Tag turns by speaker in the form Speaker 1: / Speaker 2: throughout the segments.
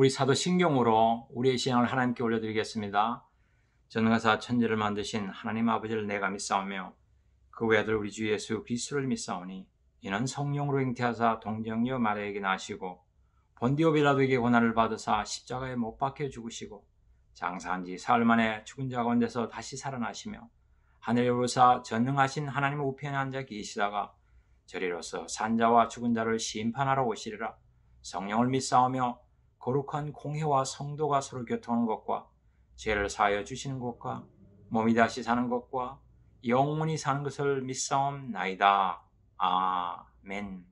Speaker 1: 우리 사도신경으로 우리의 신앙을 하나님께 올려드리겠습니다. 전능하사 천지를 만드신 하나님 아버지를 내가 믿사오며 그 외아들 우리 주 예수 그리스도를 믿사오니 이는 성령으로 잉태하사 동정녀 마리아에게 나시고 본디오 빌라도에게 고난을 받으사 십자가에 못 박혀 죽으시고 장사한 지 사흘 만에 죽은 자 가운데서 다시 살아나시며 하늘에 오르사 전능하신 하나님 우편에 앉아 계시다가 저리로서 산자와 죽은 자를 심판하러 오시리라. 성령을 믿사오며 거룩한 공회와 성도가 서로 교통하는 것과 죄를 사하여 주시는 것과 몸이 다시 사는 것과 영원히 사는 것을 믿사옵나이다. 아멘.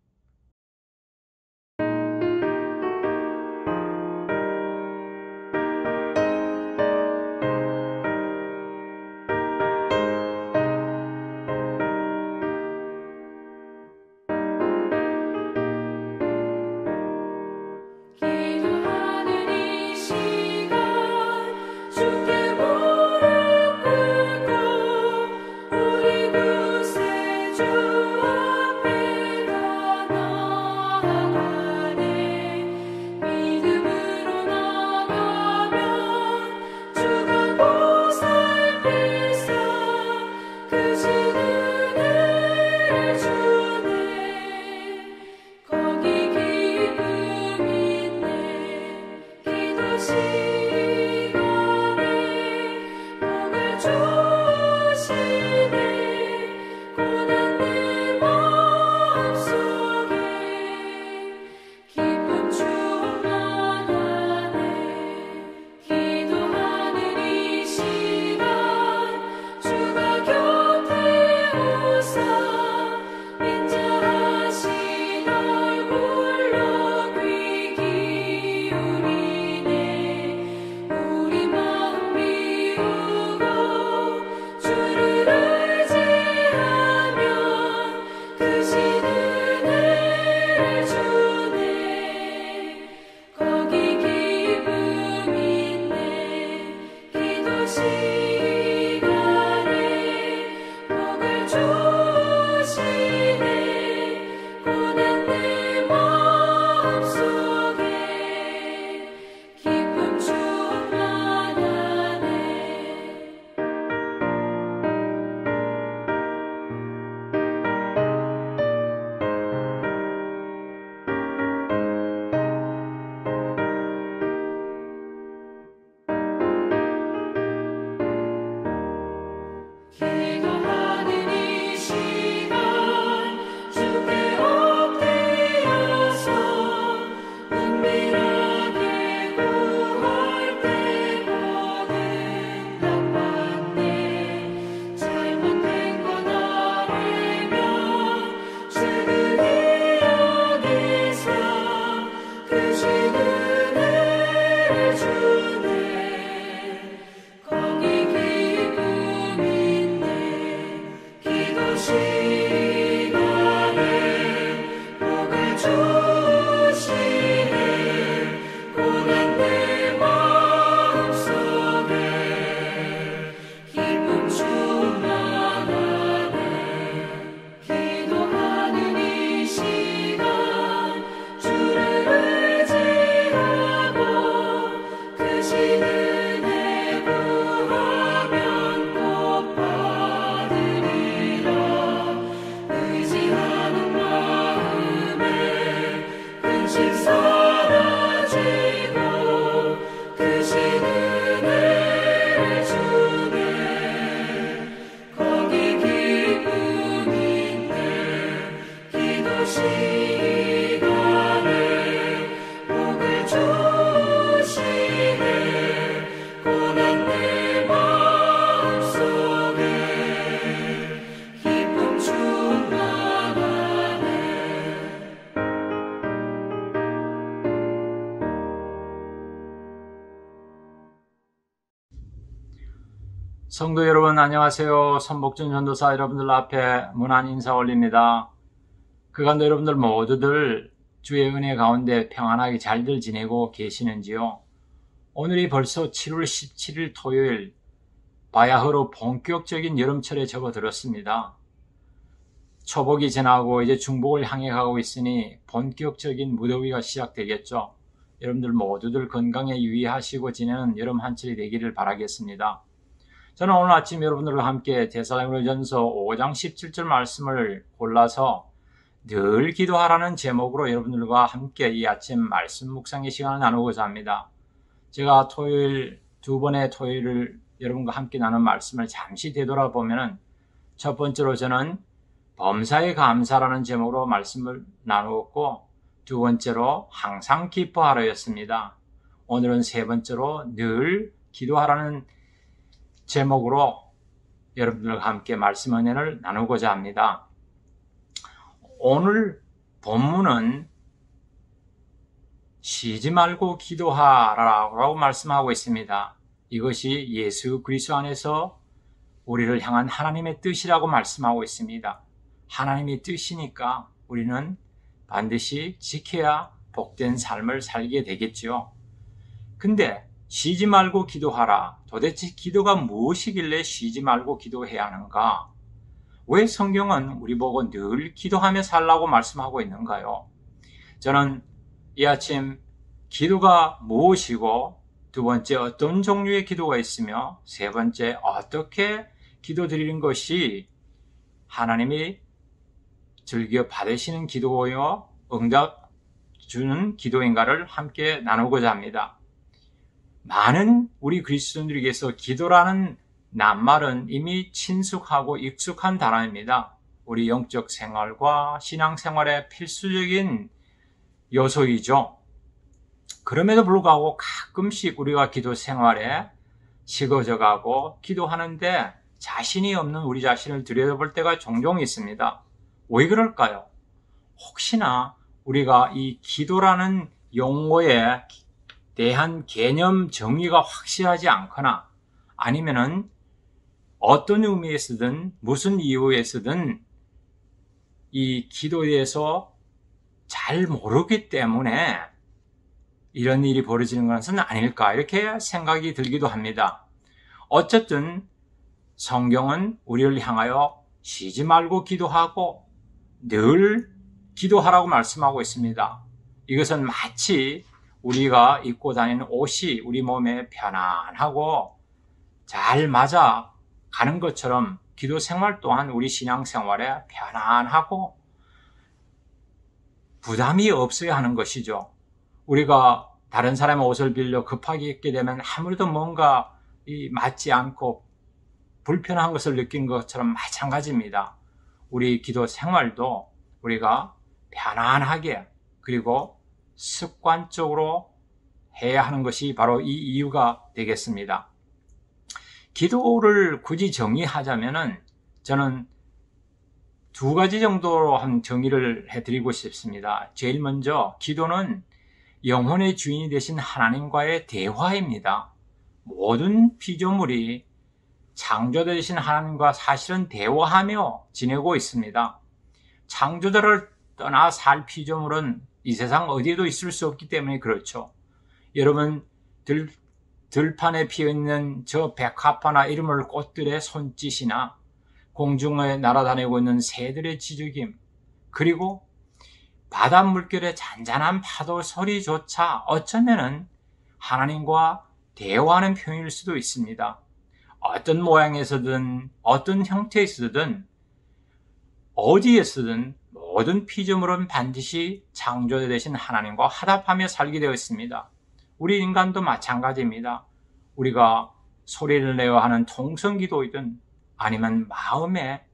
Speaker 2: 주 앞에
Speaker 1: 성도 여러분 안녕하세요. 선복준 전도사 여러분들 앞에 문안 인사 올립니다. 그간도 여러분들 모두들 주의 은혜 가운데 평안하게 잘들 지내고 계시는지요? 오늘이 벌써 7월 17일 토요일, 바야흐로 본격적인 여름철에 접어들었습니다. 초복이 지나고 이제 중복을 향해 가고 있으니 본격적인 무더위가 시작되겠죠. 여러분들 모두들 건강에 유의하시고 지내는 여름 한철이 되기를 바라겠습니다. 저는 오늘 아침 여러분들과 함께 데살로니가전서 5장 17절 말씀을 골라서 늘 기도하라는 제목으로 여러분들과 함께 이 아침 말씀 묵상의 시간을 나누고자 합니다. 제가 토요일, 두 번의 토요일을 여러분과 함께 나눈 말씀을 잠시 되돌아보면 첫 번째로 저는 범사에 감사라는 제목으로 말씀을 나누었고, 두 번째로 항상 기뻐하라였습니다. 오늘은 세 번째로 늘 기도하라는 제목으로 여러분들과 함께 말씀 은혜를 나누고자 합니다. 오늘 본문은 쉬지 말고 기도하라고 말씀하고 있습니다. 이것이 예수 그리스도 안에서 우리를 향한 하나님의 뜻이라고 말씀하고 있습니다. 하나님의 뜻이니까 우리는 반드시 지켜야 복된 삶을 살게 되겠죠. 근데 쉬지 말고 기도하라. 도대체 기도가 무엇이길래 쉬지 말고 기도해야 하는가? 왜 성경은 우리 보고 늘 기도하며 살라고 말씀하고 있는가요? 저는 이 아침 기도가 무엇이고, 두 번째 어떤 종류의 기도가 있으며, 세 번째 어떻게 기도드리는 것이 하나님이 즐겨 받으시는 기도요 응답 주는 기도인가를 함께 나누고자 합니다. 많은 우리 그리스도인들에게서 기도라는 낱말은 이미 친숙하고 익숙한 단어입니다. 우리 영적 생활과 신앙생활의 필수적인 요소이죠. 그럼에도 불구하고 가끔씩 우리가 기도 생활에 식어져 가고 기도하는데 자신이 없는 우리 자신을 들여다볼 때가 종종 있습니다. 왜 그럴까요? 혹시나 우리가 이 기도라는 용어에 대한 개념 정의가 확실하지 않거나, 아니면은 어떤 의미에서든 무슨 이유에서든 이 기도에 대해서 잘 모르기 때문에 이런 일이 벌어지는 것은 아닐까, 이렇게 생각이 들기도 합니다. 어쨌든 성경은 우리를 향하여 쉬지 말고 기도하고 늘 기도하라고 말씀하고 있습니다. 이것은 마치 우리가 입고 다니는 옷이 우리 몸에 편안하고 잘 맞아 가는 것처럼 기도 생활 또한 우리 신앙 생활에 편안하고 부담이 없어야 하는 것이죠. 우리가 다른 사람의 옷을 빌려 급하게 입게 되면 아무래도 뭔가 맞지 않고 불편한 것을 느낀 것처럼 마찬가지입니다. 우리 기도 생활도 우리가 편안하게, 그리고 습관적으로 해야 하는 것이 바로 이 이유가 되겠습니다. 기도를 굳이 정의하자면은 저는 두 가지 정도로 한 정의를 해드리고 싶습니다. 제일 먼저, 기도는 영혼의 주인이 되신 하나님과의 대화입니다. 모든 피조물이 창조자 되신 하나님과 사실은 대화하며 지내고 있습니다. 창조자를 떠나 살 피조물은 이 세상 어디에도 있을 수 없기 때문에 그렇죠. 여러분, 들판에 피어있는 저 백합화나 이름을 꽃들의 손짓이나 공중에 날아다니고 있는 새들의 지저김, 그리고 바다 물결의 잔잔한 파도 소리조차 어쩌면은 하나님과 대화하는 표현일 수도 있습니다. 어떤 모양에서든 어떤 형태에서든 어디에서든 모든 피조물은 반드시 창조자 되신 하나님과 화답하며 살게 되어 있습니다. 우리 인간도 마찬가지입니다. 우리가 소리를 내어 하는 통성기도이든 아니면 마음에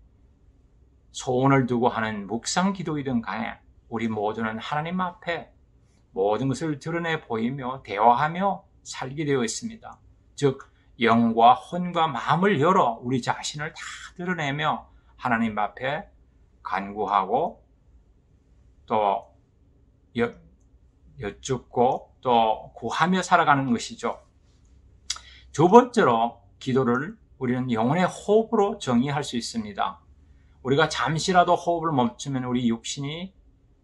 Speaker 1: 소원을 두고 하는 묵상기도이든 간에 우리 모두는 하나님 앞에 모든 것을 드러내 보이며 대화하며 살게 되어 있습니다. 즉 영과 혼과 마음을 열어 우리 자신을 다 드러내며 하나님 앞에 간구하고 또 여쭙고 또 구하며 살아가는 것이죠. 두 번째로 기도를 우리는 영혼의 호흡으로 정의할 수 있습니다. 우리가 잠시라도 호흡을 멈추면 우리 육신이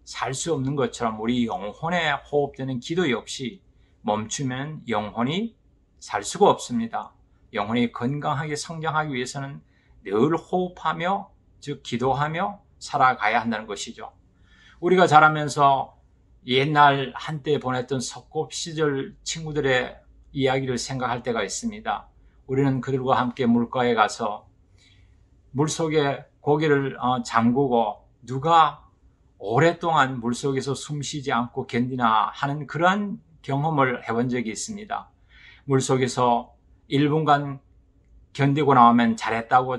Speaker 1: 살 수 없는 것처럼 우리 영혼에 호흡되는 기도 역시 멈추면 영혼이 살 수가 없습니다. 영혼이 건강하게 성장하기 위해서는 늘 호흡하며, 즉 기도하며 살아가야 한다는 것이죠. 우리가 자라면서 옛날 한때 보냈던 석급 시절 친구들의 이야기를 생각할 때가 있습니다. 우리는 그들과 함께 물가에 가서 물속에 고개를 잠그고 누가 오랫동안 물속에서 숨쉬지 않고 견디나 하는 그러한 경험을 해본 적이 있습니다. 물속에서 1분간 견디고 나오면 잘했다고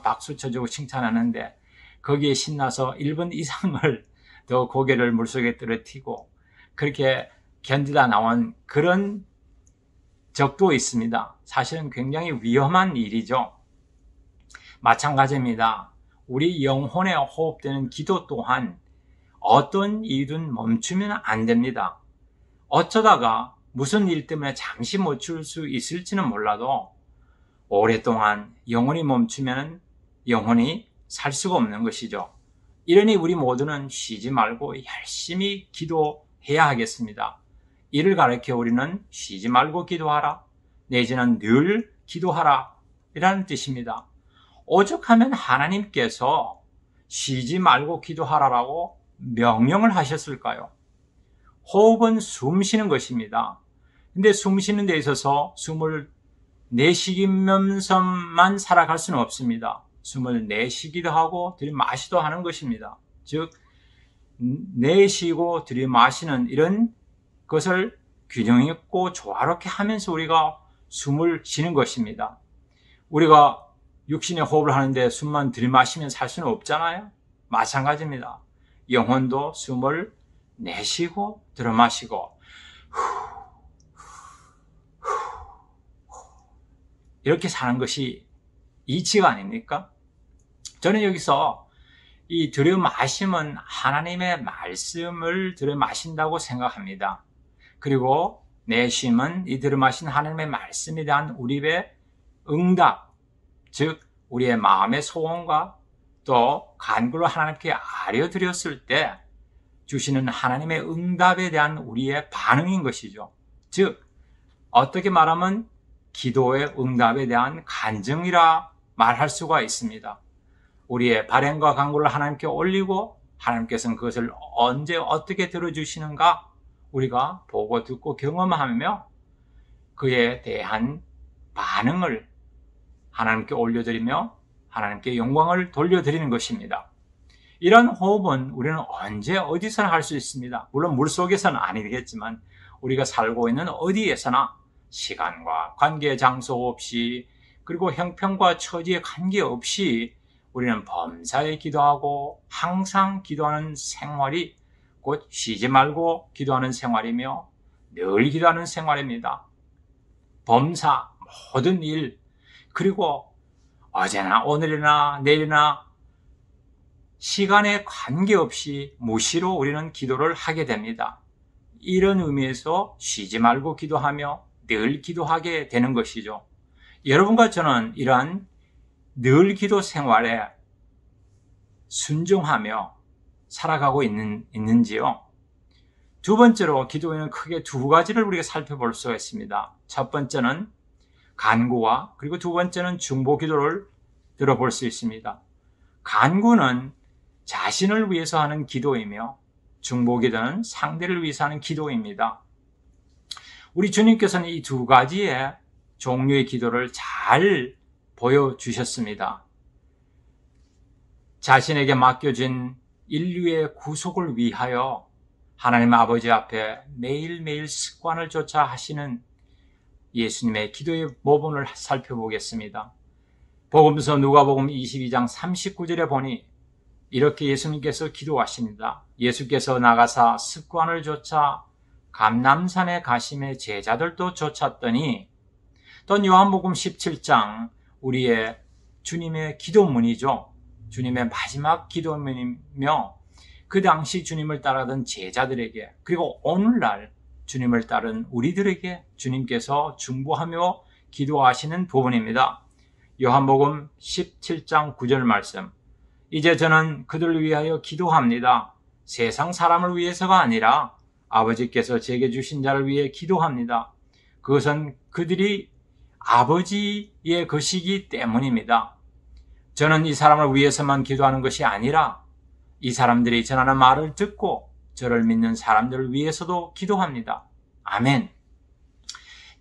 Speaker 1: 박수 쳐주고 칭찬하는데 거기에 신나서 1분 이상을 더 고개를 물속에 떨어뜨리고 그렇게 견디다 나온 그런 적도 있습니다. 사실은 굉장히 위험한 일이죠. 마찬가지입니다. 우리 영혼에 호흡되는 기도 또한 어떤 이유든 멈추면 안 됩니다. 어쩌다가 무슨 일 때문에 잠시 멈출 수 있을지는 몰라도 오랫동안 영혼이 멈추면 영혼이 살 수가 없는 것이죠. 이러니 우리 모두는 쉬지 말고 열심히 기도해야 하겠습니다. 이를 가르쳐 우리는 쉬지 말고 기도하라, 내지는 늘 기도하라 이라는 뜻입니다. 오죽하면 하나님께서 쉬지 말고 기도하라라고 명령을 하셨을까요? 호흡은 숨 쉬는 것입니다. 근데 숨 쉬는 데 있어서 숨을 내쉬면서만 살아갈 수는 없습니다. 숨을 내쉬기도 하고 들이마시기도 하는 것입니다. 즉 내쉬고 들이마시는 이런 것을 균형 있고 조화롭게 하면서 우리가 숨을 쉬는 것입니다. 우리가 육신의 호흡을 하는데 숨만 들이마시면 살 수는 없잖아요. 마찬가지입니다. 영혼도 숨을 내쉬고 들이마시고 이렇게 사는 것이 이치가 아닙니까? 저는 여기서 이 들이마심은 하나님의 말씀을 들이마신다고 생각합니다. 그리고 내쉼은 이 들이마신 하나님의 말씀에 대한 우리의 응답, 즉 우리의 마음의 소원과 또 간구를 하나님께 아뢰어드렸을 때 주시는 하나님의 응답에 대한 우리의 반응인 것이죠. 즉 어떻게 말하면 기도의 응답에 대한 간증이라 말할 수가 있습니다. 우리의 발행과 간구를 하나님께 올리고 하나님께서는 그것을 언제 어떻게 들어주시는가 우리가 보고 듣고 경험하며 그에 대한 반응을 하나님께 올려드리며 하나님께 영광을 돌려드리는 것입니다. 이런 호흡은 우리는 언제 어디서나 할 수 있습니다. 물론 물속에서는 아니겠지만 우리가 살고 있는 어디에서나 시간과 관계 장소 없이 그리고 형편과 처지에 관계없이 우리는 범사에 기도하고 항상 기도하는 생활이 곧 쉬지 말고 기도하는 생활이며 늘 기도하는 생활입니다. 범사 모든 일 그리고 어제나 오늘이나 내일이나 시간에 관계없이 무시로 우리는 기도를 하게 됩니다. 이런 의미에서 쉬지 말고 기도하며 늘 기도하게 되는 것이죠. 여러분과 저는 이러한 늘 기도 생활에 순종하며 살아가고 있는지요? 두 번째로 기도에는 크게 두 가지를 우리가 살펴볼 수가 있습니다. 첫 번째는 간구와 그리고 두 번째는 중보 기도를 들어볼 수 있습니다. 간구는 자신을 위해서 하는 기도이며 중보 기도는 상대를 위해서 하는 기도입니다. 우리 주님께서는 이 두 가지의 종류의 기도를 잘 보여주셨습니다. 자신에게 맡겨진 인류의 구속을 위하여 하나님 아버지 앞에 매일매일 습관을 조차 하시는 예수님의 기도의 모본을 살펴보겠습니다. 복음서 누가복음 22장 39절에 보니 이렇게 예수님께서 기도하십니다. 예수께서 나가사 습관을 좇아 감람산에 가심에 제자들도 좇았더니 또 요한복음 17장 우리의 주님의 기도문이죠. 주님의 마지막 기도문이며 그 당시 주님을 따르던 제자들에게 그리고 오늘날 주님을 따른 우리들에게 주님께서 중보하며 기도하시는 부분입니다. 요한복음 17장 9절 말씀. 이제 저는 그들을 위하여 기도합니다. 세상 사람을 위해서가 아니라 아버지께서 제게 주신 자를 위해 기도합니다. 그것은 그들이 아버지의 것이기 때문입니다. 저는 이 사람을 위해서만 기도하는 것이 아니라 이 사람들이 전하는 말을 듣고 저를 믿는 사람들을 위해서도 기도합니다. 아멘.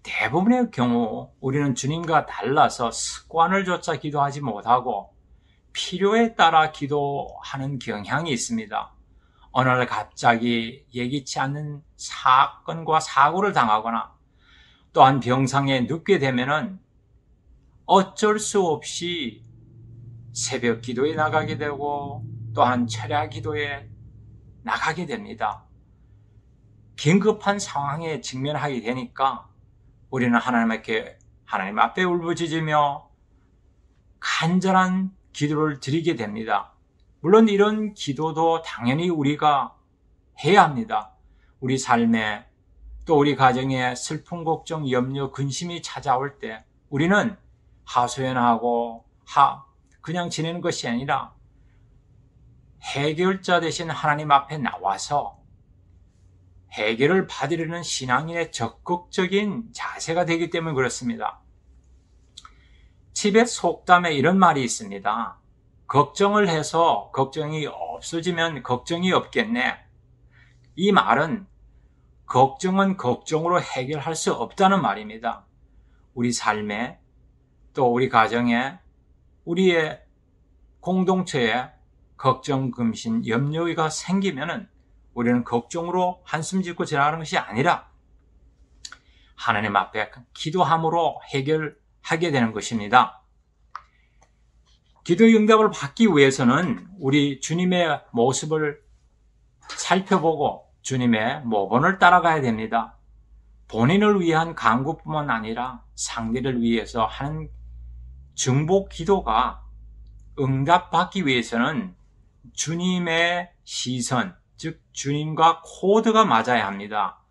Speaker 1: 대부분의 경우 우리는 주님과 달라서 습관을 조차 기도하지 못하고 필요에 따라 기도하는 경향이 있습니다. 어느 날 갑자기 예기치 않는 사건과 사고를 당하거나 또한 병상에 눕게 되면은 어쩔 수 없이 새벽 기도에 나가게 되고 또한 철야 기도에 나가게 됩니다. 긴급한 상황에 직면하게 되니까 우리는 하나님 앞에 울부짖으며 간절한 기도를 드리게 됩니다. 물론 이런 기도도 당연히 우리가 해야 합니다. 우리 삶에 또 우리 가정에 슬픔, 걱정, 염려, 근심이 찾아올 때 우리는 하소연하고 그냥 지내는 것이 아니라 해결자 되신 하나님 앞에 나와서 해결을 받으려는 신앙인의 적극적인 자세가 되기 때문에 그렇습니다. 티벳 속담에 이런 말이 있습니다. 걱정을 해서 걱정이 없어지면 걱정이 없겠네. 이 말은 걱정은 걱정으로 해결할 수 없다는 말입니다. 우리 삶에 또 우리 가정에 우리의 공동체에 걱정, 금신, 염려가 생기면은 우리는 걱정으로 한숨 짓고 지나가는 것이 아니라 하나님 앞에 기도함으로 해결하게 되는 것입니다. 기도의 응답을 받기 위해서는 우리 주님의 모습을 살펴보고 주님의 모본을 따라가야 됩니다. 본인을 위한 간구뿐만 아니라 상대를 위해서 하는 중복 기도가 응답받기 위해서는 주님의 시선, 즉 주님과 코드가 맞아야 합니다.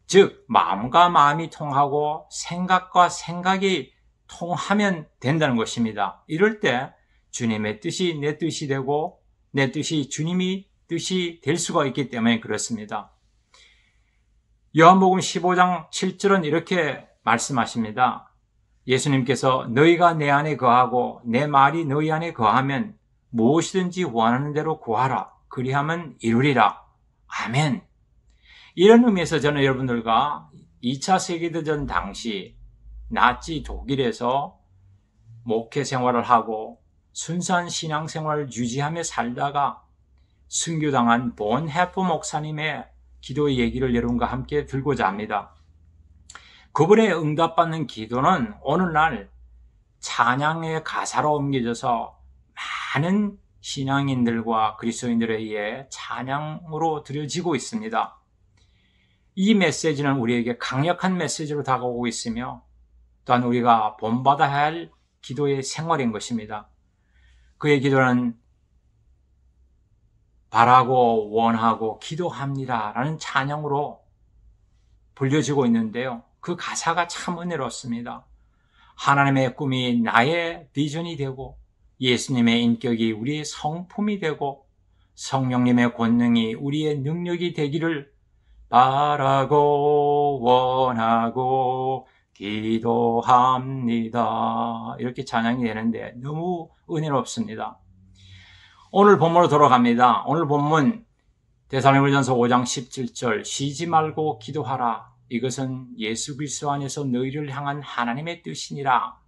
Speaker 1: 즉 마음과 마음이 통하고 생각과 생각이 통하면 된다는 것입니다. 이럴 때 주님의 뜻이 내 뜻이 되고 내 뜻이 주님이 뜻이 될 수가 있기 때문에 그렇습니다. 요한복음 15장 7절은 이렇게 말씀하십니다. 예수님께서 너희가 내 안에 거하고 내 말이 너희 안에 거하면 무엇이든지 원하는 대로 구하라. 그리하면 이루리라. 아멘. 이런 의미에서 저는 여러분들과 2차 세계대전 당시 나치 독일에서 목회 생활을 하고 순수한 신앙생활을 유지하며 살다가 순교당한 본 해프 목사님의 기도의 얘기를 여러분과 함께 들고자 합니다. 그분의 응답받는 기도는 오늘날 찬양의 가사로 옮겨져서 많은 신앙인들과 그리스도인들에 의해 찬양으로 드려지고 있습니다. 이 메시지는 우리에게 강력한 메시지로 다가오고 있으며 또한 우리가 본받아야 할 기도의 생활인 것입니다. 그의 기도는 바라고 원하고 기도합니다 라는 찬양으로 불려지고 있는데요. 그 가사가 참 은혜롭습니다. 하나님의 꿈이 나의 비전이 되고 예수님의 인격이 우리의 성품이 되고 성령님의 권능이 우리의 능력이 되기를 바라고 원하고 기도합니다. 이렇게 찬양이 되는데 너무 은혜롭습니다. 오늘 본문으로 돌아갑니다. 오늘 본문 데살로니가전서 5장 17절 쉬지 말고 기도하라. 이것은 예수 그리스도 안에서 너희를 향한 하나님의 뜻이니라.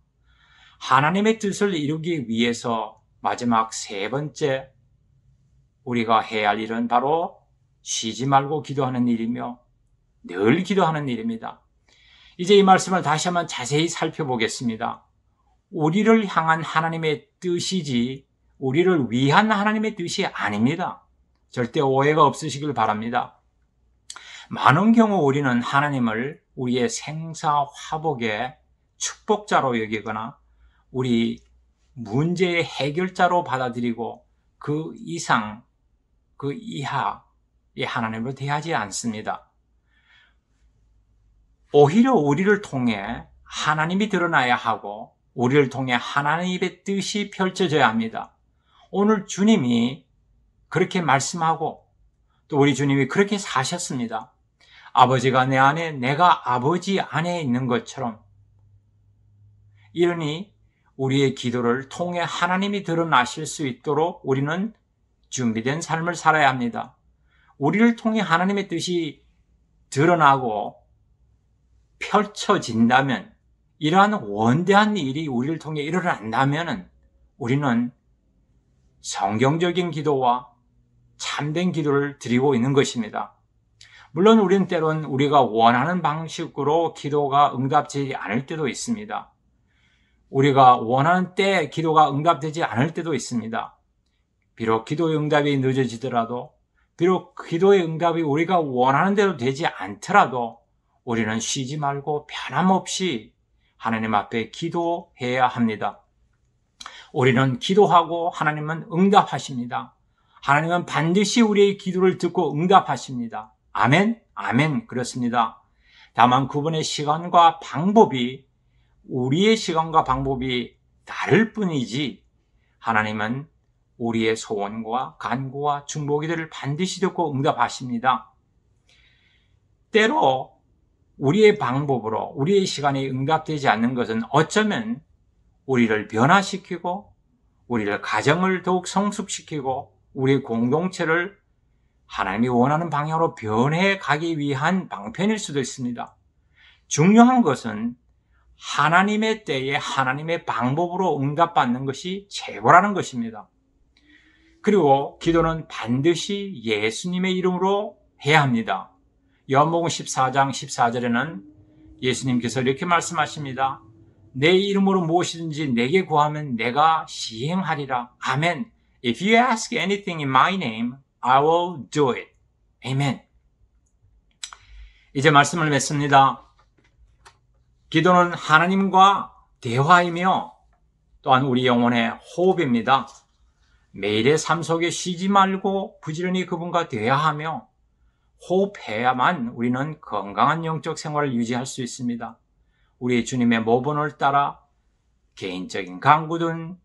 Speaker 1: 하나님의 뜻을 이루기 위해서 마지막 세 번째 우리가 해야 할 일은 바로 쉬지 말고 기도하는 일이며 늘 기도하는 일입니다. 이제 이 말씀을 다시 한번 자세히 살펴보겠습니다. 우리를 향한 하나님의 뜻이지 우리를 위한 하나님의 뜻이 아닙니다. 절대 오해가 없으시길 바랍니다. 많은 경우 우리는 하나님을 우리의 생사화복의 축복자로 여기거나 우리 문제의 해결자로 받아들이고 그 이상, 그 이하의 하나님으로 대하지 않습니다. 오히려 우리를 통해 하나님이 드러나야 하고 우리를 통해 하나님의 뜻이 펼쳐져야 합니다. 오늘 주님이 그렇게 말씀하고 또 우리 주님이 그렇게 사셨습니다. 아버지가 내 안에 내가 아버지 안에 있는 것처럼, 이러니 우리의 기도를 통해 하나님이 드러나실 수 있도록 우리는 준비된 삶을 살아야 합니다. 우리를 통해 하나님의 뜻이 드러나고 펼쳐진다면, 이러한 원대한 일이 우리를 통해 일어난다면 우리는 성경적인 기도와 참된 기도를 드리고 있는 것입니다. 물론 우리는 때론 우리가 원하는 방식으로 기도가 응답되지 않을 때도 있습니다. 우리가 원하는 때에 기도가 응답되지 않을 때도 있습니다. 비록 기도의 응답이 늦어지더라도, 비록 기도의 응답이 우리가 원하는 대로 되지 않더라도 우리는 쉬지 말고 변함없이 하나님 앞에 기도해야 합니다. 우리는 기도하고 하나님은 응답하십니다. 하나님은 반드시 우리의 기도를 듣고 응답하십니다. 아멘, 아멘, 그렇습니다. 다만 그분의 시간과 방법이 우리의 시간과 방법이 다를 뿐이지, 하나님은 우리의 소원과 간구와 중보기도를 반드시 듣고 응답하십니다. 때로 우리의 방법으로 우리의 시간이 응답되지 않는 것은 어쩌면 우리를 변화시키고 우리를 가정을 더욱 성숙시키고 우리의 공동체를 하나님이 원하는 방향으로 변해 가기 위한 방편일 수도 있습니다. 중요한 것은 하나님의 때에 하나님의 방법으로 응답받는 것이 최고라는 것입니다. 그리고 기도는 반드시 예수님의 이름으로 해야 합니다. 요한복음 14장 14절에는 예수님께서 이렇게 말씀하십니다. 내 이름으로 무엇이든지 내게 구하면 내가 시행하리라. 아멘. If you ask anything in my name, I will do it. 아멘. 이제 말씀을 맺습니다. 기도는 하나님과 대화이며 또한 우리 영혼의 호흡입니다. 매일의 삶 속에 쉬지 말고 부지런히 그분과 대화하며 호흡해야만 우리는 건강한 영적 생활을 유지할 수 있습니다. 우리 주님의 모본을 따라 개인적인 간구든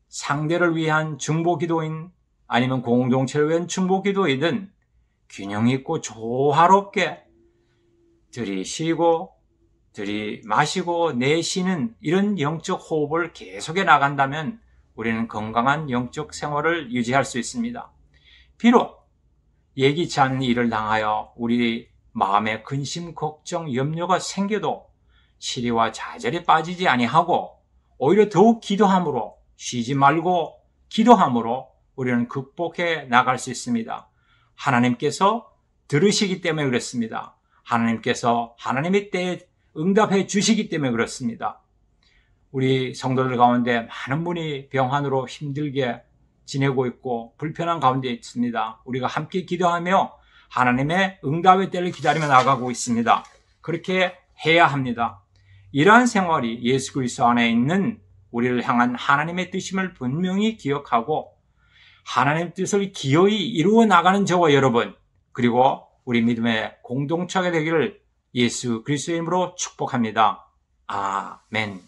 Speaker 1: 상대를 위한 중보기도인 아니면 공동체를 위한 중보기도이든 균형 있고 조화롭게 들이쉬고 들이마시고 내쉬는 이런 영적 호흡을 계속해 나간다면 우리는 건강한 영적 생활을 유지할 수 있습니다. 비록 예기치 않은 일을 당하여 우리 마음에 근심, 걱정, 염려가 생겨도 시리와 좌절에 빠지지 아니하고 오히려 더욱 기도함으로, 쉬지 말고 기도함으로 우리는 극복해 나갈 수 있습니다. 하나님께서 들으시기 때문에 그렇습니다. 하나님께서 하나님의 때에 응답해 주시기 때문에 그렇습니다. 우리 성도들 가운데 많은 분이 병환으로 힘들게 지내고 있고 불편한 가운데 있습니다. 우리가 함께 기도하며 하나님의 응답의 때를 기다리며 나가고 있습니다. 그렇게 해야 합니다. 이러한 생활이 예수 그리스도 안에 있는 우리를 향한 하나님의 뜻임을 분명히 기억하고 하나님의 뜻을 기어이 이루어 나가는 저와 여러분, 그리고 우리 믿음의 공동체가 되기를 예수 그리스도의 이름으로 축복합니다. 아멘.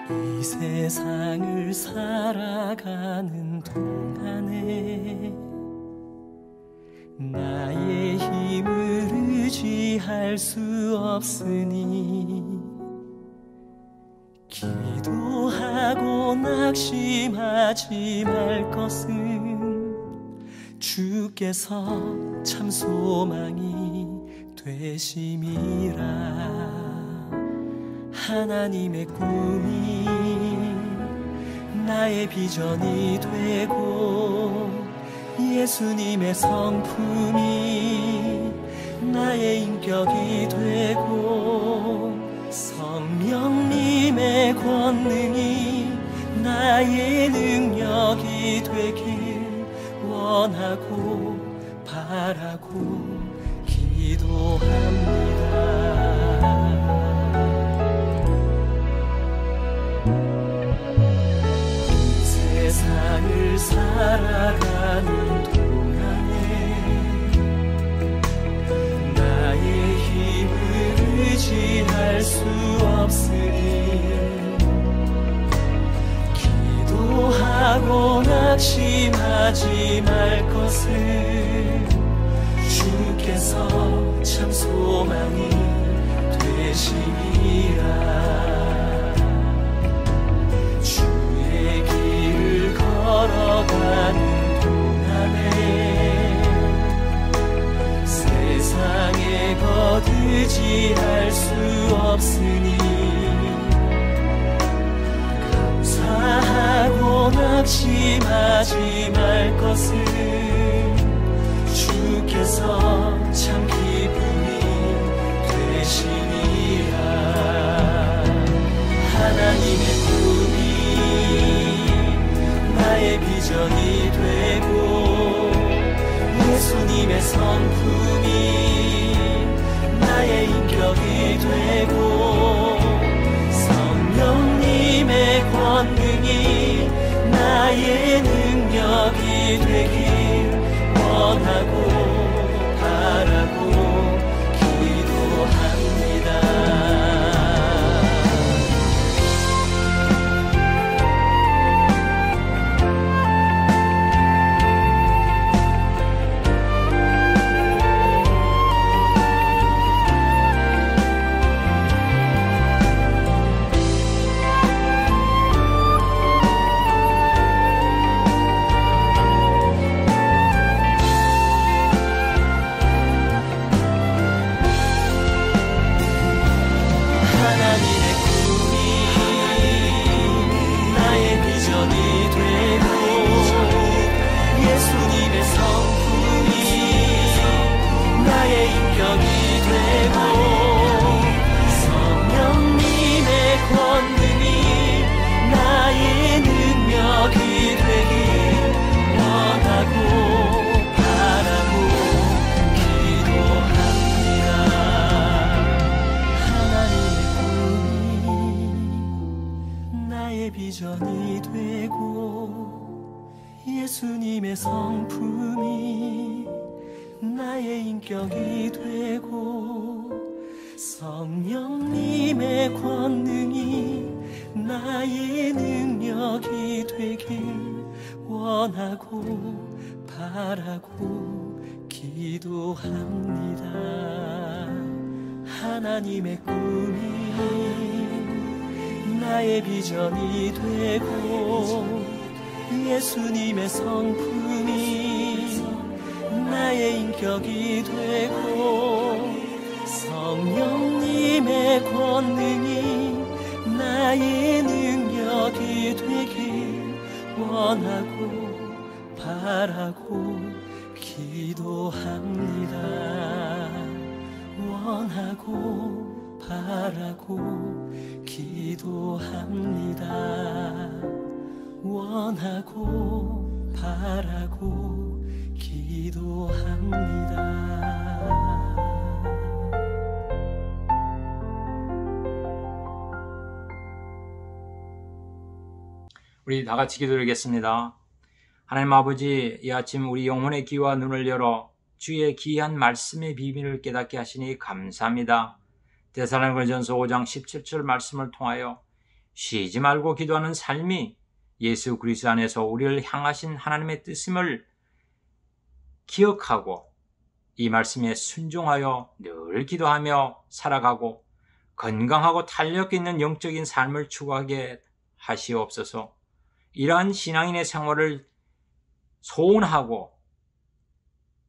Speaker 2: 이 세상을 살아가는 동안에 나의 힘을 의지할 수 없으니 기도하고 낙심하지 말 것은 주께서 참 소망이 되심이라. 하나님의 꿈이 나의 비전이 되고 예수님의 성품이 나의 인격이 되고 성령님의 권능이 나의 능력이 되길 원하고 바라고 기도합니다. 살아가는 동안에 나의 힘을 의지할 수 없으니 기도하고 낙심하지 말 것을 주께서 참 소망이 되시리라. 주의 길을 걸어가는 동안에 세상에 거두지할 수 없으니 감사하고 낙심하지 말 것을 주께서 참 기쁨이 되시리라. 하나님의 꿈이 나의 비전이 되고 예수님의 성품이 나의 인격이 되고 성령님의 권능이 나의 능력이 되길 원하고 바라고 기도합니다. 비전이 되고 예수님의 성품이 나의 인격이 되고 성령님의 권능이 나의 능력이 되길 원하고 바라고 기도합니다. 하나님의 꿈이 나의 비전이 되고 예수님의 성품이 나의 인격이 되고 성령님의 권능이 나의 능력이 되길 원하고 바라고 기도합니다. 원하고 바라고 기도합니다. 원하고 바라고 기도합니다.
Speaker 1: 우리 다 같이 기도드리겠습니다. 하나님 아버지, 이 아침 우리 영혼의 귀와 눈을 열어 주의 귀한 말씀의 비밀을 깨닫게 하시니 감사합니다. 데살로니가전서 5장 17절 말씀을 통하여 쉬지 말고 기도하는 삶이 예수 그리스도 안에서 우리를 향하신 하나님의 뜻임을 기억하고 이 말씀에 순종하여 늘 기도하며 살아가고 건강하고 탄력 있는 영적인 삶을 추구하게 하시옵소서. 이러한 신앙인의 생활을 소원하고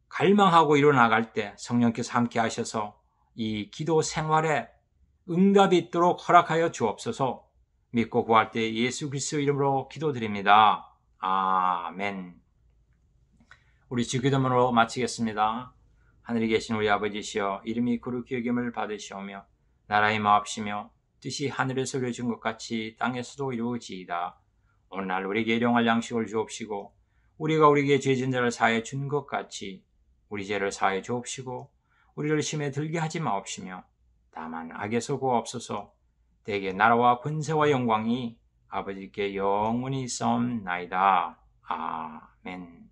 Speaker 1: 갈망하고 이뤄나갈 때 성령께서 함께 하셔서 이 기도 생활에 응답이 있도록 허락하여 주옵소서. 믿고 구할 때 예수 그리스도 이름으로 기도드립니다. 아멘. 우리 주기도문으로 마치겠습니다. 하늘에 계신 우리 아버지시여, 이름이 거룩히 여김을 받으시오며 나라의 마옵시며 뜻이 하늘에서 이루어진 것 같이 땅에서도 이루어지이다. 오늘날 우리에게 일용할 양식을 주옵시고 우리가 우리에게 죄진 자를 사하여 준 것 같이 우리 죄를 사하여 주옵시고 우리를 시험에 들게 하지 마옵시며 다만 악에서 구하옵소서. 대개 나라와 권세와 영광이 아버지께 영원히 있사옵나이다. 아멘.